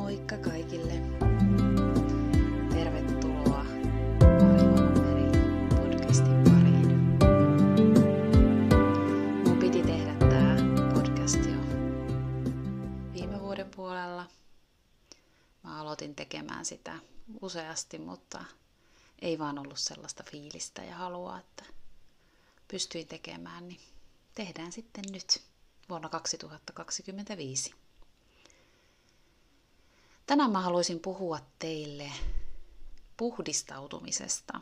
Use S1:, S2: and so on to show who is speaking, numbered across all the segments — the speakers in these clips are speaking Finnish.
S1: Moikka kaikille! Tervetuloa Mari Valmeri podcastin pariin. Mun piti tehdä tää podcast jo viime vuoden puolella. Mä aloitin tekemään sitä useasti, mutta ei vaan ollut sellaista fiilistä ja halua, että pystyin tekemään, niin tehdään sitten nyt vuonna 2025. Tänään mä haluaisin puhua teille puhdistautumisesta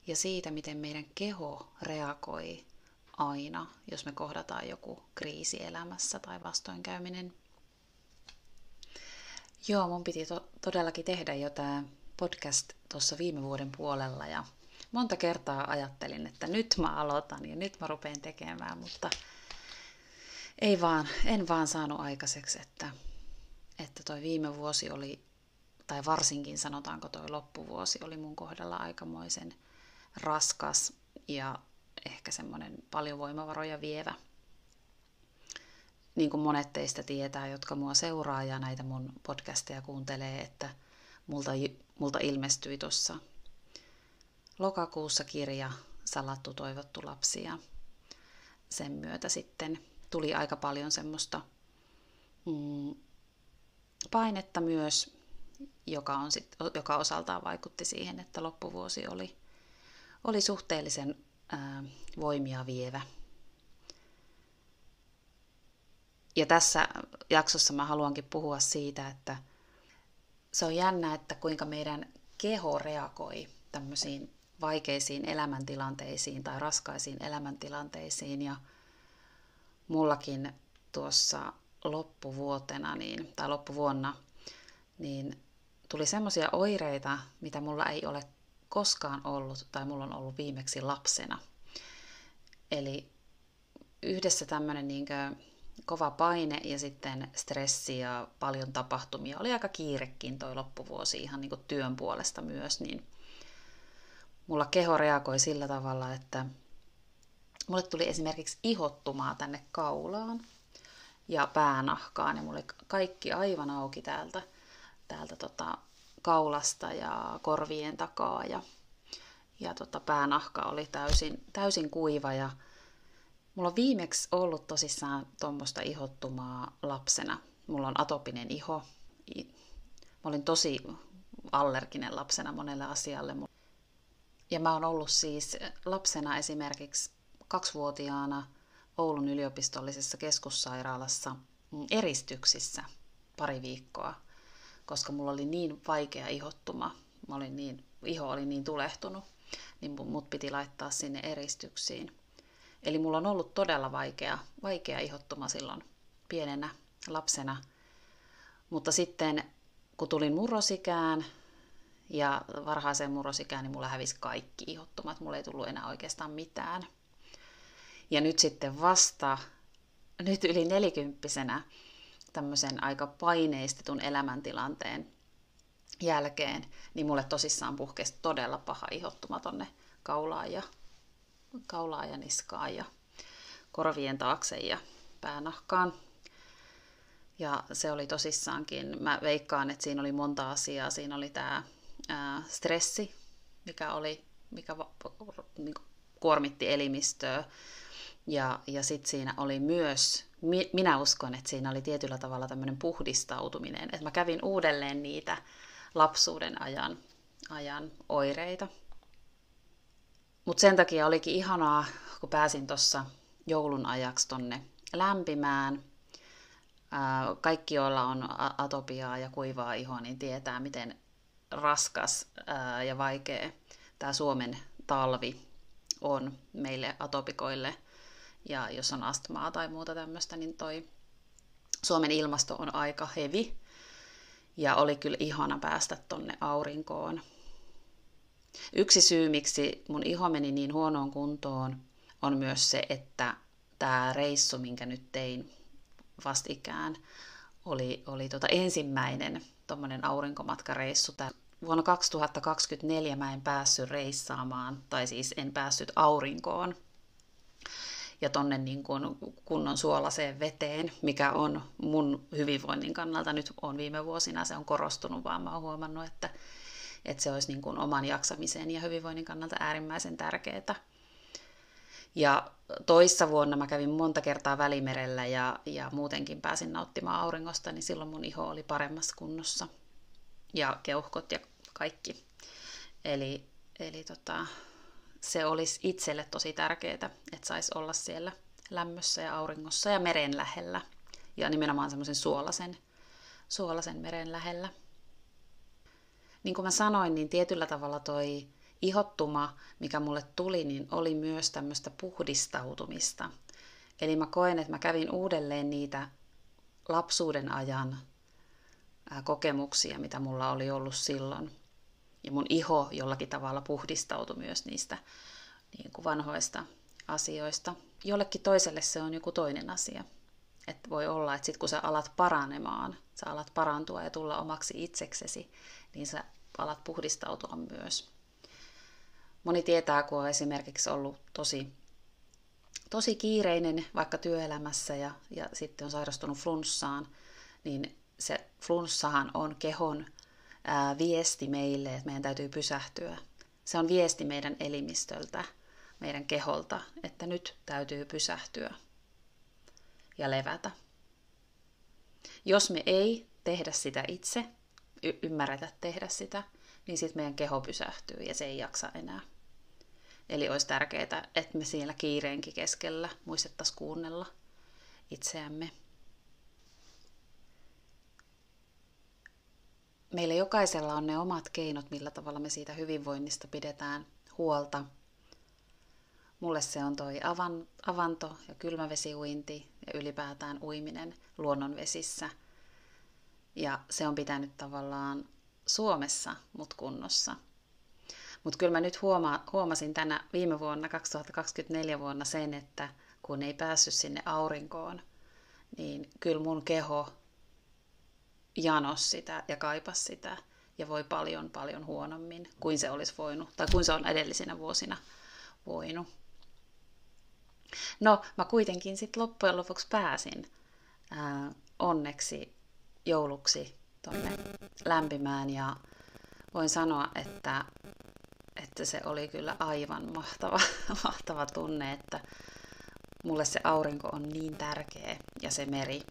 S1: ja siitä, miten meidän keho reagoi aina, jos me kohdataan joku kriisi elämässä tai vastoinkäyminen. Joo, mun piti todellakin tehdä jo tää podcast tuossa viime vuoden puolella ja monta kertaa ajattelin, että nyt mä aloitan ja nyt mä rupean tekemään, mutta en vaan saanut aikaiseksi, että toi viime vuosi oli, tai varsinkin sanotaanko toi loppuvuosi oli mun kohdalla aikamoisen raskas ja ehkä semmoinen paljon voimavaroja vievä. Niin kuin monet teistä tietää, jotka mua seuraa ja näitä mun podcasteja kuuntelee, että multa ilmestyi tuossa lokakuussa kirja Salattu toivottu lapsi ja sen myötä sitten tuli aika paljon semmoista painetta myös, joka osaltaan vaikutti siihen, että loppuvuosi oli suhteellisen voimia vievä. Ja tässä jaksossa mä haluankin puhua siitä, että se on jännä, että kuinka meidän keho reagoi tämmöisiin vaikeisiin elämäntilanteisiin tai raskaisiin elämäntilanteisiin. Ja mullakin tuossa loppuvuonna niin tuli semmoisia oireita, mitä mulla ei ole koskaan ollut tai mulla on ollut viimeksi lapsena. Eli yhdessä tämmöinen kova paine ja sitten stressi ja paljon tapahtumia. Oli aika kiirekin toi loppuvuosi ihan niin kuin työn puolesta myös, niin mulla keho reagoi sillä tavalla, että mulle tuli esimerkiksi ihottumaa tänne kaulaan ja päänahkaan ja mulla oli kaikki aivan auki täältä kaulasta ja korvien takaa ja päänahka oli täysin kuiva ja mulla on viimeksi ollut tosissaan tuommoista ihottumaa lapsena. Mulla on atopinen iho. Mä olin tosi allerginen lapsena monelle asialle. Ja mä oon ollut siis lapsena esimerkiksi 2-vuotiaana Oulun yliopistollisessa keskussairaalassa eristyksissä pari viikkoa, koska mulla oli niin vaikea ihottuma. Iho oli niin tulehtunut, niin mut piti laittaa sinne eristyksiin. Eli mulla on ollut todella vaikea ihottuma silloin pienenä lapsena. Mutta sitten kun tulin murrosikään ja varhaiseen murrosikään, niin mulla hävisi kaikki ihottumat. Mulla ei tullut enää oikeastaan mitään. Ja nyt sitten nyt yli 40-vuotiaana tämmöisen aika paineistetun elämäntilanteen jälkeen, niin mulle tosissaan puhkesi todella paha ihottuma tonne kaulaan ja niskaan ja korvien taakse ja päänahkaan. Ja se oli tosissaankin, mä veikkaan, että siinä oli monta asiaa. Siinä oli tämä stressi, mikä kuormitti elimistöä. Ja sitten siinä oli myös, minä uskon, että siinä oli tietyllä tavalla tämmöinen puhdistautuminen. Että mä kävin uudelleen niitä lapsuuden ajan oireita. Mutta sen takia olikin ihanaa, kun pääsin tuossa joulun ajaksi tonne lämpimään. Kaikki, joilla on atopiaa ja kuivaa ihoa, niin tietää, miten raskas ja vaikea tämä Suomen talvi on meille atopikoille. Ja jos on astmaa tai muuta tämmöistä, niin toi Suomen ilmasto on aika hevi. Ja oli kyllä ihana päästä tonne aurinkoon. Yksi syy, miksi mun iho meni niin huonoon kuntoon, on myös se, että tämä reissu, minkä nyt tein vastikään, oli ensimmäinen tommonen aurinkomatkareissu. Vuonna 2024 mä en päässyt reissaamaan, tai siis en päässyt aurinkoon. ja tonne niin kuin kunnon suolaseen veteen, mikä on mun hyvinvoinnin kannalta, nyt on viime vuosina se on korostunut, vaan mä oon huomannut, että se olisi niin kuin oman jaksamisen ja hyvinvoinnin kannalta äärimmäisen tärkeää. Ja toissa vuonna mä kävin monta kertaa Välimerellä ja muutenkin pääsin nauttimaan auringosta, niin silloin mun iho oli paremmassa kunnossa. Ja keuhkot ja kaikki. Eli se olisi itselle tosi tärkeää, että saisi olla siellä lämmössä ja auringossa ja meren lähellä. Ja nimenomaan semmoisen suolasen meren lähellä. Niin kuin mä sanoin, niin tietyllä tavalla toi ihottuma, mikä mulle tuli, niin oli myös tämmöistä puhdistautumista. Eli mä koen, että mä kävin uudelleen niitä lapsuuden ajan kokemuksia, mitä mulla oli ollut silloin. Ja mun iho jollakin tavalla puhdistautui myös niistä niin kuin vanhoista asioista. Jollekin toiselle se on joku toinen asia. Että voi olla, että sit kun sä alat paranemaan, sä alat parantua ja tulla omaksi itseksesi, niin sä alat puhdistautua myös. Moni tietää, kun on esimerkiksi ollut tosi kiireinen vaikka työelämässä ja sitten on sairastunut flunssaan, niin se flunssahan on kehon viesti meille, että meidän täytyy pysähtyä. Se on viesti meidän elimistöltä, meidän keholta, että nyt täytyy pysähtyä ja levätä. Jos me ei tehdä sitä itse, ymmärretä tehdä sitä, niin sitten meidän keho pysähtyy ja se ei jaksa enää. Eli olisi tärkeää, että me siellä kiireenkin keskellä muistettaisiin kuunnella itseämme. Meillä jokaisella on ne omat keinot, millä tavalla me siitä hyvinvoinnista pidetään huolta. Mulle se on toi avanto- ja kylmävesiuinti ja ylipäätään uiminen luonnonvesissä. Ja se on pitänyt tavallaan Suomessa mut kunnossa. Mutta kyllä mä nyt huomasin viime vuonna, 2024 vuonna sen, että kun ei päässyt sinne aurinkoon, niin kyllä mun keho janos sitä ja kaipas sitä ja voi paljon huonommin kuin se olisi voinut, tai kuin se on edellisinä vuosina voinut. No, mä kuitenkin sitten loppujen lopuksi pääsin onneksi jouluksi tonne lämpimään ja voin sanoa, että se oli kyllä aivan mahtava tunne, että mulle se aurinko on niin tärkeä ja se meri.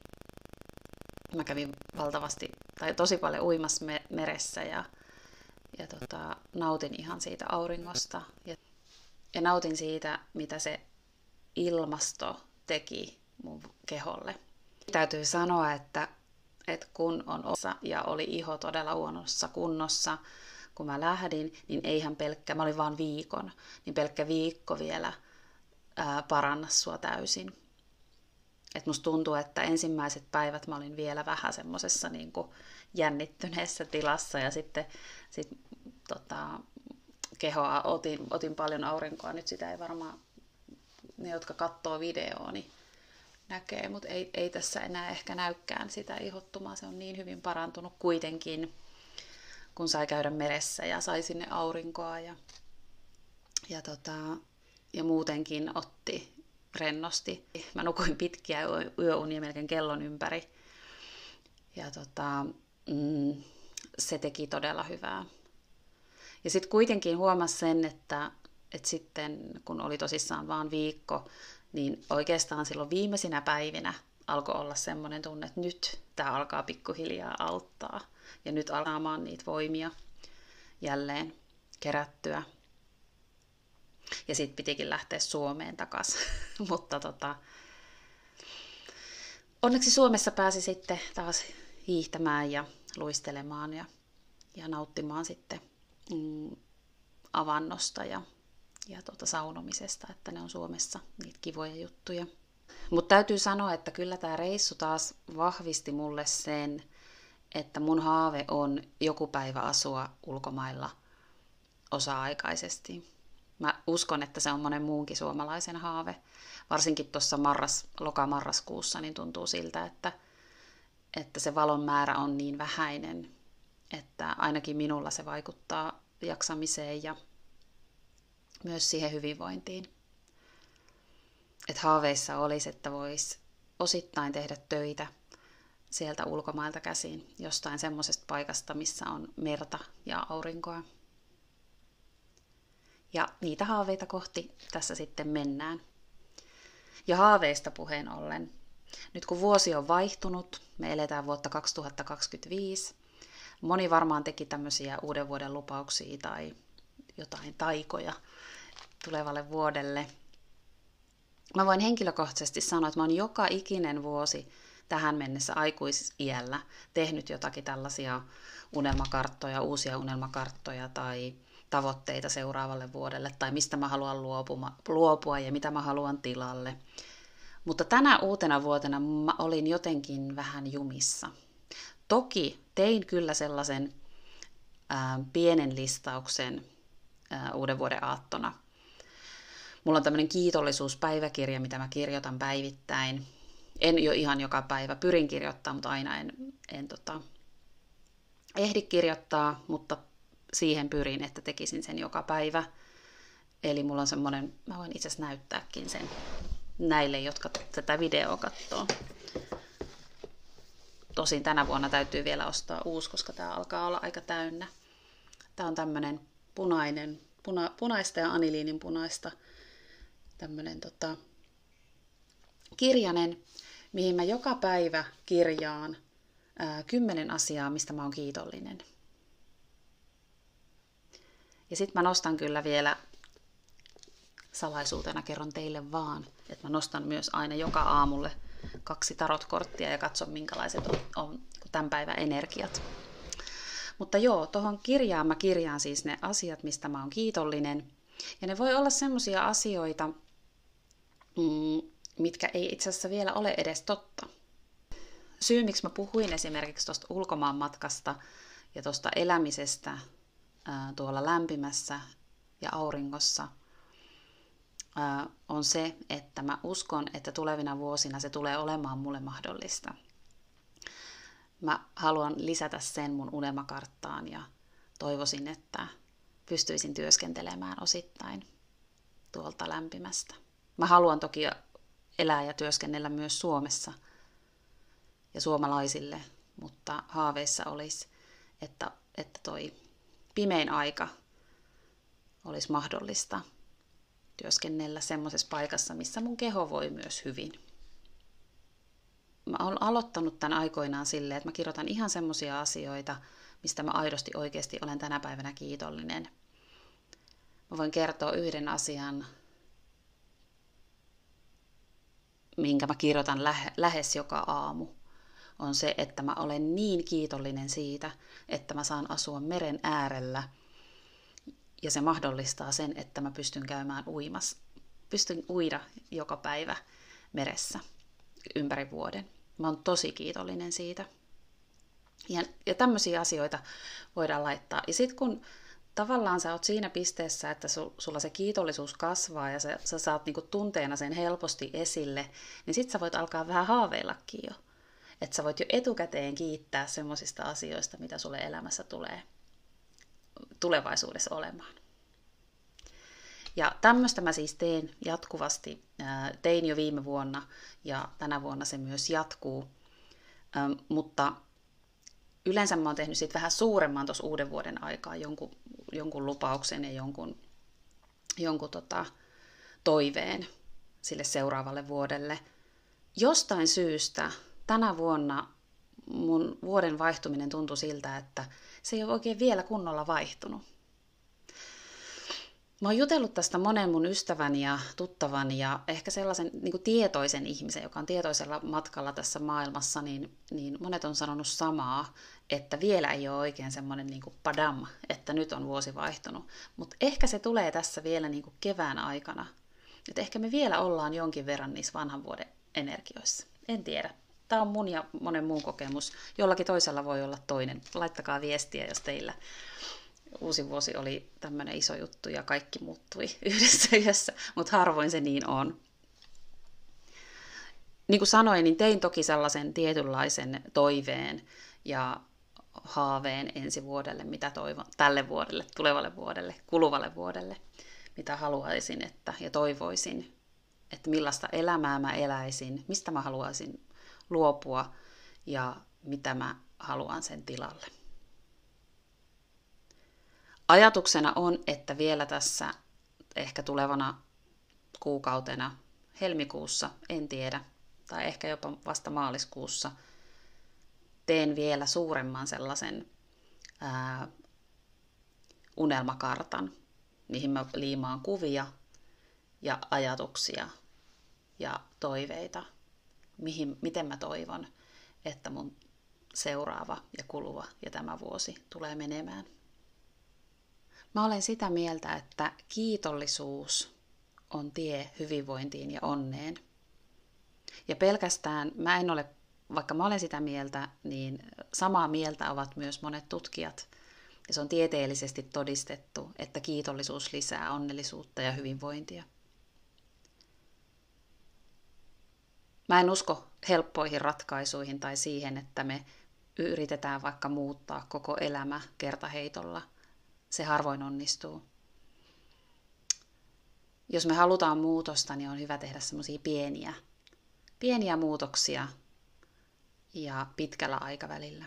S1: Mä kävin tosi paljon uimassa meressä ja nautin ihan siitä auringosta ja nautin siitä, mitä se ilmasto teki mun keholle. Täytyy sanoa, että kun on osa ja oli iho todella huonossa kunnossa, kun mä lähdin, niin mä olin vaan viikon, niin pelkkä viikko vielä paranna sua täysin. Et musta tuntuu, että ensimmäiset päivät mä olin vielä vähän semmosessa niin kuin jännittyneessä tilassa ja sitten kehoa otin paljon aurinkoa. Nyt sitä ei varmaan ne, jotka katsoo videoa, niin näkee, mutta ei tässä enää ehkä näykään sitä ihottumaa. Se on niin hyvin parantunut kuitenkin, kun sai käydä meressä ja sai sinne aurinkoa ja muutenkin otti rennosti. Mä nukuin pitkiä yöunia melkein kellon ympäri ja se teki todella hyvää. Ja sitten kuitenkin huomasi sen, että sitten kun oli tosissaan vaan viikko, niin oikeastaan silloin viimeisinä päivinä alkoi olla semmoinen tunne, että nyt tämä alkaa pikkuhiljaa auttaa. Ja nyt alkaa saamaan niitä voimia jälleen kerättyä. Ja sitten pitikin lähteä Suomeen takaisin. Mutta onneksi Suomessa pääsi sitten taas hiihtämään ja luistelemaan ja nauttimaan sitten avannosta ja saunomisesta, että ne on Suomessa niitä kivoja juttuja. Mutta täytyy sanoa, että kyllä tämä reissu taas vahvisti mulle sen, että mun haave on joku päivä asua ulkomailla osa-aikaisesti. Mä uskon, että se on monen muunkin suomalaisen haave. Varsinkin tuossa loka-marraskuussa niin tuntuu siltä, että se valon määrä on niin vähäinen, että ainakin minulla se vaikuttaa jaksamiseen ja myös siihen hyvinvointiin. että haaveissa olisi, että voisi osittain tehdä töitä sieltä ulkomailta käsin, jostain semmoisesta paikasta, missä on merta ja aurinkoa. Ja niitä haaveita kohti tässä sitten mennään. Ja haaveista puheen ollen. Nyt kun vuosi on vaihtunut, me eletään vuotta 2025. Moni varmaan teki tämmöisiä uuden vuoden lupauksia tai jotain taikoja tulevalle vuodelle. Mä voin henkilökohtaisesti sanoa, että mä oon joka ikinen vuosi tähän mennessä aikuisiällä tehnyt jotakin tällaisia unelmakarttoja, uusia unelmakarttoja tai tavoitteita seuraavalle vuodelle tai mistä mä haluan luopua ja mitä mä haluan tilalle. Mutta tänä uutena vuotena mä olin jotenkin vähän jumissa. Toki tein kyllä sellaisen pienen listauksen uuden vuoden aattona. Mulla on tämmöinen kiitollisuuspäiväkirja, mitä mä kirjoitan päivittäin. En jo ihan joka päivä, pyrin kirjoittaa, mutta aina en ehdi kirjoittaa, mutta siihen pyrin, että tekisin sen joka päivä. Eli mulla on semmoinen, mä voin itse asiassa näyttääkin sen näille, jotka tätä videoa katsoo. Tosin tänä vuonna täytyy vielä ostaa uusi, koska tää alkaa olla aika täynnä. Tää on tämmönen punaista ja aniliinin punaista tämmönen kirjanen, mihin mä joka päivä kirjaan 10 asiaa, mistä mä oon kiitollinen. Ja sit mä nostan kyllä vielä, salaisuutena kerron teille vaan, että mä nostan myös aina joka aamulle 2 tarotkorttia ja katson minkälaiset on tämän päivän energiat. Mutta joo, tuohon kirjaan mä kirjaan siis ne asiat, mistä mä oon kiitollinen. Ja ne voi olla semmosia asioita, mitkä ei itse asiassa vielä ole edes totta. Syy, miksi mä puhuin esimerkiksi tuosta ulkomaanmatkasta ja tuosta elämisestä tuolla lämpimässä ja auringossa, on se, että mä uskon, että tulevina vuosina se tulee olemaan mulle mahdollista. Mä haluan lisätä sen mun unelmakarttaan ja toivoisin, että pystyisin työskentelemään osittain tuolta lämpimästä. Mä haluan toki elää ja työskennellä myös Suomessa ja suomalaisille, mutta haaveissa olisi, että toi pimein aika olisi mahdollista työskennellä semmoisessa paikassa, missä mun keho voi myös hyvin. Mä oon aloittanut tämän aikoinaan silleen, että mä kirjoitan ihan semmoisia asioita, mistä mä aidosti oikeasti olen tänä päivänä kiitollinen. Mä voin kertoa yhden asian, minkä mä kirjoitan lähes joka aamu. On se, että mä olen niin kiitollinen siitä, että mä saan asua meren äärellä. Ja se mahdollistaa sen, että mä pystyn käymään pystyn uida joka päivä meressä ympäri vuoden. Mä oon tosi kiitollinen siitä. Ja tämmöisiä asioita voidaan laittaa. Ja sitten kun tavallaan sä oot siinä pisteessä, että sulla se kiitollisuus kasvaa ja sä saat niinku tunteena sen helposti esille, niin sit sä voit alkaa vähän haaveillakin jo. Että sä voit jo etukäteen kiittää semmoisista asioista, mitä sulle elämässä tulee tulevaisuudessa olemaan. Ja tämmöistä mä siis teen jatkuvasti. Tein jo viime vuonna ja tänä vuonna se myös jatkuu. Mutta yleensä mä oon tehnyt siitä vähän suuremman tuossa uuden vuoden aikaa, jonkun lupauksen ja jonkun toiveen sille seuraavalle vuodelle. Jostain syystä tänä vuonna mun vuoden vaihtuminen tuntui siltä, että se ei ole oikein vielä kunnolla vaihtunut. Mä oon jutellut tästä monen mun ystävän ja tuttavan ja ehkä sellaisen niin kuin tietoisen ihmisen, joka on tietoisella matkalla tässä maailmassa, niin monet on sanonut samaa, että vielä ei ole oikein semmoinen niin kuin padam, että nyt on vuosi vaihtunut. Mutta ehkä se tulee tässä vielä niin kuin kevään aikana. Että ehkä me vielä ollaan jonkin verran niissä vanhan vuoden energioissa. En tiedä. Tämä on mun ja monen muun kokemus. Jollakin toisella voi olla toinen. Laittakaa viestiä, jos teillä uusi vuosi oli tämmöinen iso juttu ja kaikki muuttui yhdessä yössä, mutta harvoin se niin on. Niin kuin sanoin, niin tein toki sellaisen tietynlaisen toiveen ja haaveen ensi vuodelle, mitä toivon tälle vuodelle, tulevalle vuodelle, kuluvalle vuodelle, mitä haluaisin ja toivoisin, että millaista elämää mä eläisin, mistä mä haluaisin luopua ja mitä mä haluan sen tilalle. Ajatuksena on, että vielä tässä ehkä tulevana kuukautena, helmikuussa, en tiedä, tai ehkä jopa vasta maaliskuussa, teen vielä suuremman sellaisen unelmakartan, mihin mä liimaan kuvia ja ajatuksia ja toiveita, miten mä toivon, että mun seuraava ja kuluva ja tämä vuosi tulee menemään. Mä olen sitä mieltä, että kiitollisuus on tie hyvinvointiin ja onneen. Ja pelkästään vaikka mä olen sitä mieltä, niin samaa mieltä ovat myös monet tutkijat. Ja se on tieteellisesti todistettu, että kiitollisuus lisää onnellisuutta ja hyvinvointia. Mä en usko helppoihin ratkaisuihin tai siihen, että me yritetään vaikka muuttaa koko elämä kertaheitolla. Se harvoin onnistuu. Jos me halutaan muutosta, niin on hyvä tehdä semmoisia pieniä muutoksia ja pitkällä aikavälillä.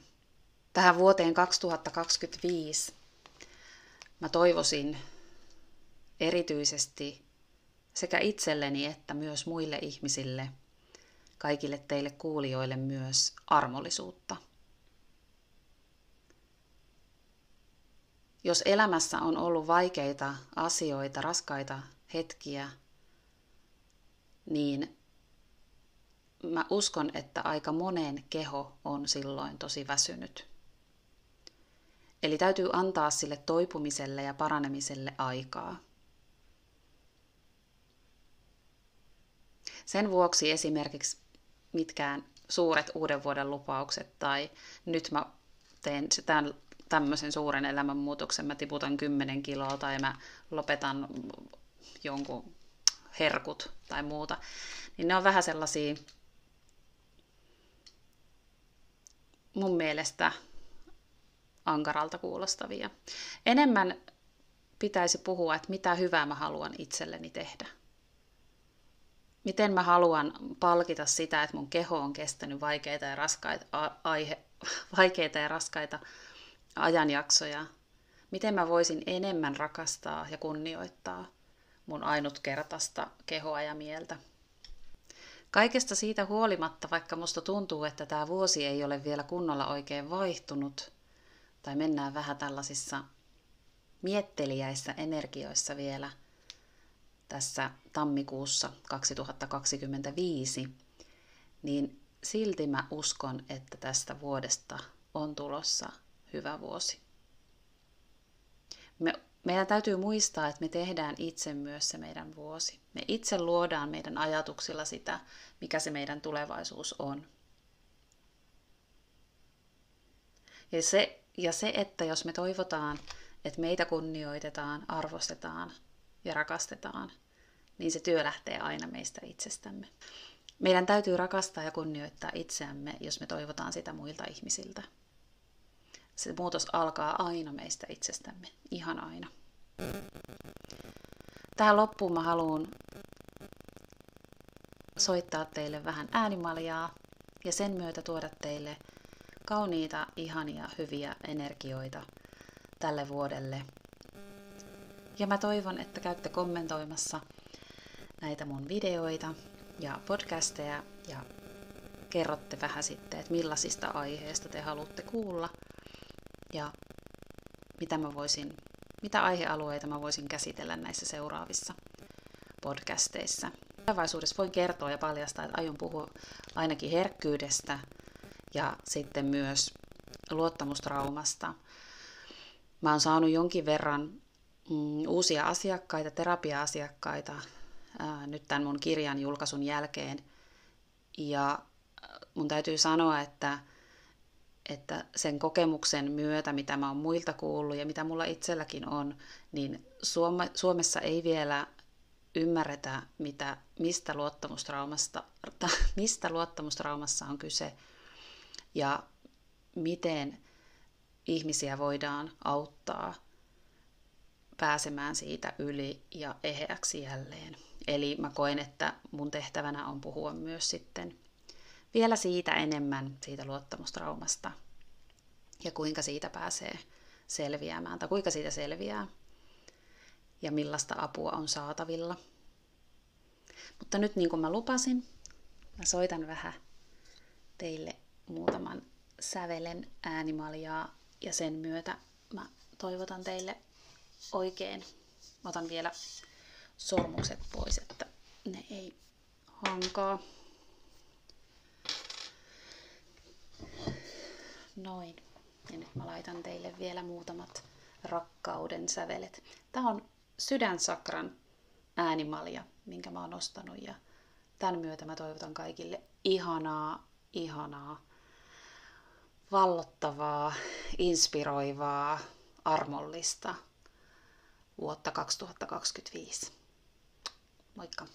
S1: Tähän vuoteen 2025 mä toivoisin erityisesti sekä itselleni että myös muille ihmisille, kaikille teille kuulijoille myös armollisuutta. Jos elämässä on ollut vaikeita asioita, raskaita hetkiä, niin mä uskon, että aika monen keho on silloin tosi väsynyt. Eli täytyy antaa sille toipumiselle ja paranemiselle aikaa. Sen vuoksi esimerkiksi mitkään suuret uuden vuoden lupaukset tai nyt mä teen tämmöisen suuren elämänmuutoksen, mä tiputan 10 kiloa tai mä lopetan jonkun herkut tai muuta, niin ne on vähän sellaisia mun mielestä ankaralta kuulostavia. Enemmän pitäisi puhua, että mitä hyvää mä haluan itselleni tehdä. Miten mä haluan palkita sitä, että mun keho on kestänyt vaikeita ja raskaita ajanjaksoja. Miten mä voisin enemmän rakastaa ja kunnioittaa mun ainutkertaista kehoa ja mieltä. Kaikesta siitä huolimatta, vaikka musta tuntuu, että tämä vuosi ei ole vielä kunnolla oikein vaihtunut, tai mennään vähän tällaisissa mietteliäissä energioissa vielä tässä tammikuussa 2025, niin silti mä uskon, että tästä vuodesta on tulossa hyvä vuosi. Meidän täytyy muistaa, että me tehdään itse myös se meidän vuosi. Me itse luodaan meidän ajatuksilla sitä, mikä se meidän tulevaisuus on. Ja se, että jos me toivotaan, että meitä kunnioitetaan, arvostetaan ja rakastetaan, niin se työ lähtee aina meistä itsestämme. Meidän täytyy rakastaa ja kunnioittaa itseämme, jos me toivotaan sitä muilta ihmisiltä. Se muutos alkaa aina meistä itsestämme, ihan aina. Tähän loppuun mä haluan soittaa teille vähän äänimaljaa ja sen myötä tuoda teille kauniita, ihania, hyviä energioita tälle vuodelle. Ja mä toivon, että käytte kommentoimassa näitä mun videoita ja podcasteja ja kerrotte vähän sitten, että millaisista aiheista te haluatte kuulla ja mitä aihealueita mä voisin käsitellä näissä seuraavissa podcasteissa. Tulevaisuudessa voin kertoa ja paljastaa, että aion puhua ainakin herkkyydestä ja sitten myös luottamustraumasta. Mä oon saanut jonkin verran uusia asiakkaita, terapia-asiakkaita nyt tämän mun kirjan julkaisun jälkeen. Ja mun täytyy sanoa, että sen kokemuksen myötä, mitä mä oon muilta kuullut ja mitä mulla itselläkin on, niin Suomessa ei vielä ymmärretä, mistä luottamustraumassa on kyse ja miten ihmisiä voidaan auttaa pääsemään siitä yli ja eheäksi jälleen. Eli mä koen, että mun tehtävänä on puhua myös sitten vielä siitä enemmän, siitä luottamustraumasta ja kuinka siitä pääsee selviämään tai kuinka siitä selviää ja millaista apua on saatavilla. Mutta nyt niin kuin mä lupasin, mä soitan vähän teille muutaman sävelen äänimaljaa ja sen myötä mä toivotan teille oikein. Mä otan vielä sormukset pois, että ne ei hankaa. Noin. Ja nyt mä laitan teille vielä muutamat rakkauden sävelet. Tää on sydänsakran äänimalja, minkä mä oon ostanut. Ja tämän myötä mä toivotan kaikille ihanaa, vallottavaa, inspiroivaa, armollista vuotta 2025. Moikka!